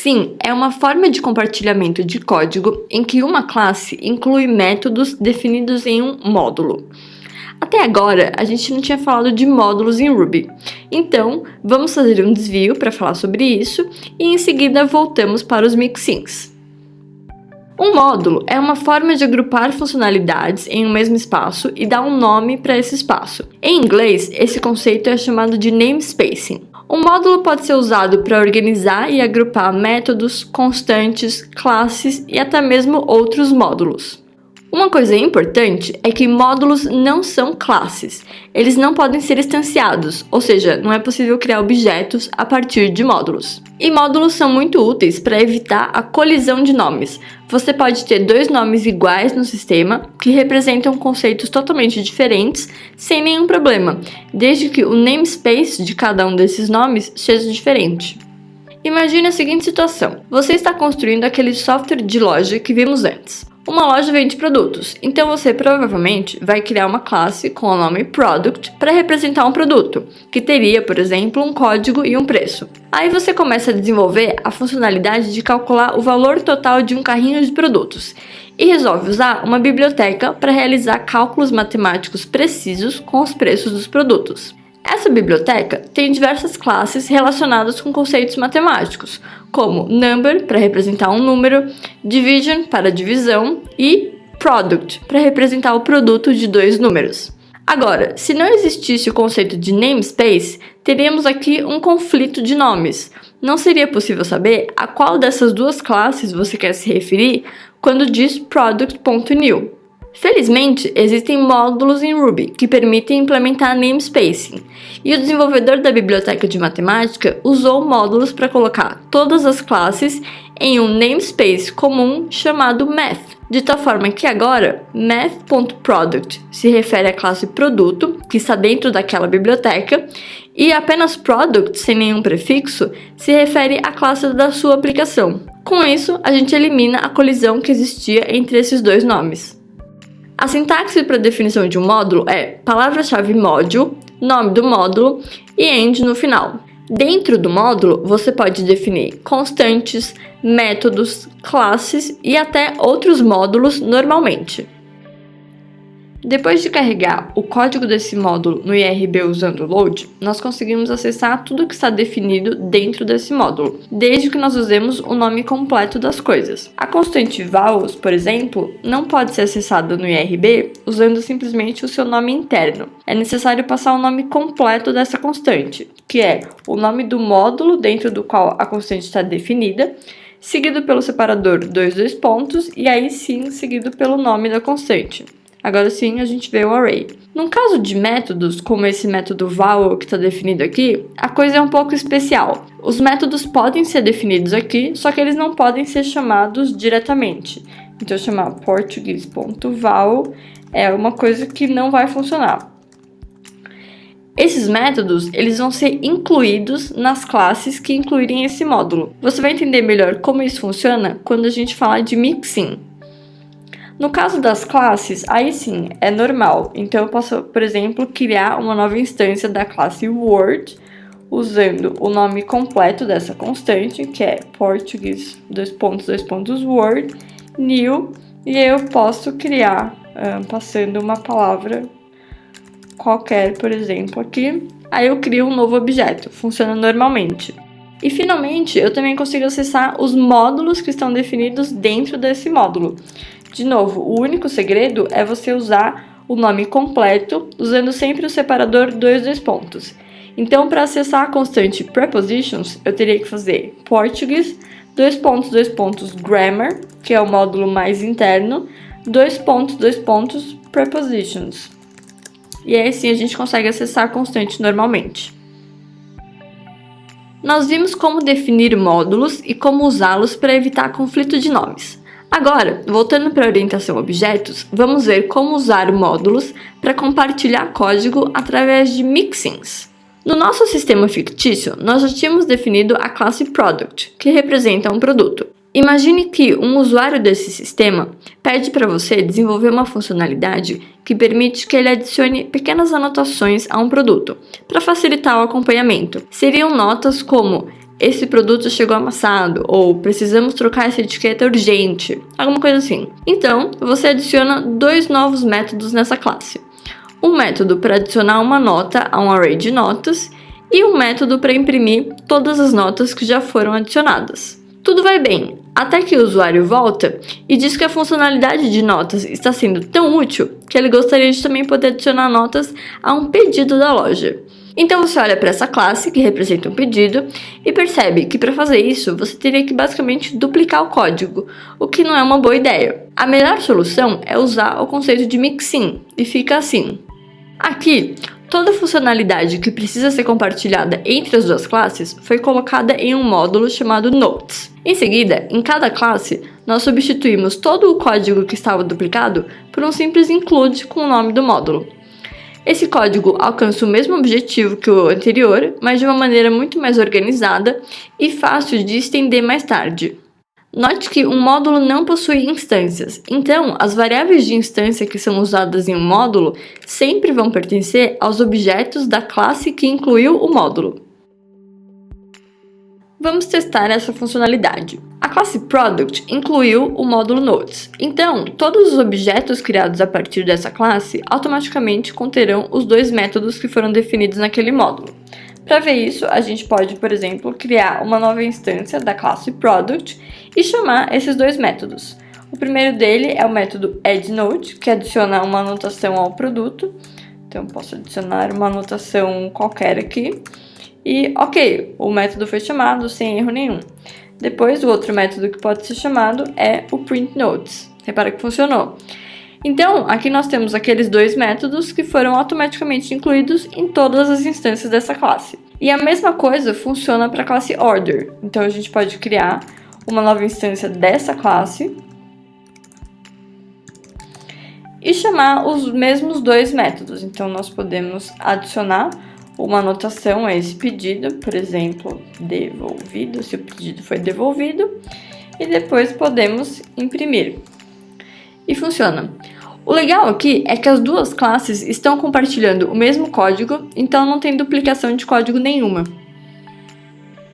Mixin é uma forma de compartilhamento de código em que uma classe inclui métodos definidos em um módulo. Até agora, a gente não tinha falado de módulos em Ruby, então vamos fazer um desvio para falar sobre isso e em seguida voltamos para os mixins. Um módulo é uma forma de agrupar funcionalidades em um mesmo espaço e dar um nome para esse espaço. Em inglês, esse conceito é chamado de namespacing. Um módulo pode ser usado para organizar e agrupar métodos, constantes, classes e até mesmo outros módulos. Uma coisa importante é que módulos não são classes. Eles não podem ser instanciados, ou seja, não é possível criar objetos a partir de módulos. E módulos são muito úteis para evitar a colisão de nomes. Você pode ter dois nomes iguais no sistema que representam conceitos totalmente diferentes sem nenhum problema, desde que o namespace de cada um desses nomes seja diferente. Imagine a seguinte situação: você está construindo aquele software de loja que vimos antes. Uma loja vende produtos, então você provavelmente vai criar uma classe com o nome Product para representar um produto, que teria, por exemplo, um código e um preço. Aí você começa a desenvolver a funcionalidade de calcular o valor total de um carrinho de produtos e resolve usar uma biblioteca para realizar cálculos matemáticos precisos com os preços dos produtos. Essa biblioteca tem diversas classes relacionadas com conceitos matemáticos, como number, para representar um número, division, para divisão, e product, para representar o produto de dois números. Agora, se não existisse o conceito de namespace, teríamos aqui um conflito de nomes. Não seria possível saber a qual dessas duas classes você quer se referir quando diz product.new. Felizmente, existem módulos em Ruby que permitem implementar namespacing, e o desenvolvedor da biblioteca de matemática usou módulos para colocar todas as classes em um namespace comum chamado math, de tal forma que agora math.product se refere à classe produto, que está dentro daquela biblioteca, e apenas product, sem nenhum prefixo, se refere à classe da sua aplicação. Com isso, a gente elimina a colisão que existia entre esses dois nomes. A sintaxe para a definição de um módulo é palavra-chave module, nome do módulo e end no final. Dentro do módulo, você pode definir constantes, métodos, classes e até outros módulos normalmente. Depois de carregar o código desse módulo no IRB usando o load, nós conseguimos acessar tudo que está definido dentro desse módulo, desde que nós usemos o nome completo das coisas. A constante vowels, por exemplo, não pode ser acessada no IRB usando simplesmente o seu nome interno. É necessário passar o nome completo dessa constante, que é o nome do módulo dentro do qual a constante está definida, seguido pelo separador dois pontos e aí sim seguido pelo nome da constante. Agora sim, a gente vê o array. No caso de métodos, como esse método vowel que está definido aqui, a coisa é um pouco especial. Os métodos podem ser definidos aqui, só que eles não podem ser chamados diretamente. Então, chamar português.vowel é uma coisa que não vai funcionar. Esses métodos, eles vão ser incluídos nas classes que incluírem esse módulo. Você vai entender melhor como isso funciona quando a gente falar de mixin. No caso das classes, aí sim, é normal. Então eu posso, por exemplo, criar uma nova instância da classe Word, usando o nome completo dessa constante, que é português, Word, new, e eu posso criar, passando uma palavra qualquer, por exemplo, aqui. Aí eu crio um novo objeto, funciona normalmente. E finalmente, eu também consigo acessar os módulos que estão definidos dentro desse módulo. De novo, o único segredo é você usar o nome completo, usando sempre o separador dois pontos. Então, para acessar a constante prepositions, eu teria que fazer português, dois pontos, grammar, que é o módulo mais interno, dois pontos, prepositions. E aí sim a gente consegue acessar a constante normalmente. Nós vimos como definir módulos e como usá-los para evitar conflito de nomes. Agora, voltando para a orientação a objetos, vamos ver como usar módulos para compartilhar código através de mixins. No nosso sistema fictício, nós já tínhamos definido a classe Product, que representa um produto. Imagine que um usuário desse sistema pede para você desenvolver uma funcionalidade que permite que ele adicione pequenas anotações a um produto, para facilitar o acompanhamento. Seriam notas como esse produto chegou amassado, ou precisamos trocar essa etiqueta urgente, alguma coisa assim. Então, você adiciona 2 novos métodos nessa classe. Um método para adicionar uma nota a um array de notas e um método para imprimir todas as notas que já foram adicionadas. Tudo vai bem, até que o usuário volta e diz que a funcionalidade de notas está sendo tão útil que ele gostaria de também poder adicionar notas a um pedido da loja. Então você olha para essa classe, que representa um pedido, e percebe que para fazer isso você teria que basicamente duplicar o código, o que não é uma boa ideia. A melhor solução é usar o conceito de mixin, e fica assim. Aqui, toda funcionalidade que precisa ser compartilhada entre as duas classes foi colocada em um módulo chamado Notes. Em seguida, em cada classe, nós substituímos todo o código que estava duplicado por um simples include com o nome do módulo. Esse código alcança o mesmo objetivo que o anterior, mas de uma maneira muito mais organizada e fácil de estender mais tarde. Note que um módulo não possui instâncias, então as variáveis de instância que são usadas em um módulo sempre vão pertencer aos objetos da classe que incluiu o módulo. Vamos testar essa funcionalidade. A classe Product incluiu o módulo Notes, então todos os objetos criados a partir dessa classe automaticamente conterão os 2 métodos que foram definidos naquele módulo. Para ver isso, a gente pode, por exemplo, criar uma nova instância da classe Product e chamar esses 2 métodos. O primeiro dele é o método addNote, que adiciona uma anotação ao produto. Então, posso adicionar uma anotação qualquer aqui. E, ok, o método foi chamado sem erro nenhum. Depois, o outro método que pode ser chamado é o printNotes. Repara que funcionou. Então, aqui nós temos aqueles 2 métodos que foram automaticamente incluídos em todas as instâncias dessa classe. E a mesma coisa funciona para a classe Order. Então, a gente pode criar uma nova instância dessa classe e chamar os mesmos 2 métodos. Então, nós podemos adicionar uma anotação a esse pedido, por exemplo, devolvido, se o pedido foi devolvido, e depois podemos imprimir. E funciona. O legal aqui é que as duas classes estão compartilhando o mesmo código, então não tem duplicação de código nenhuma.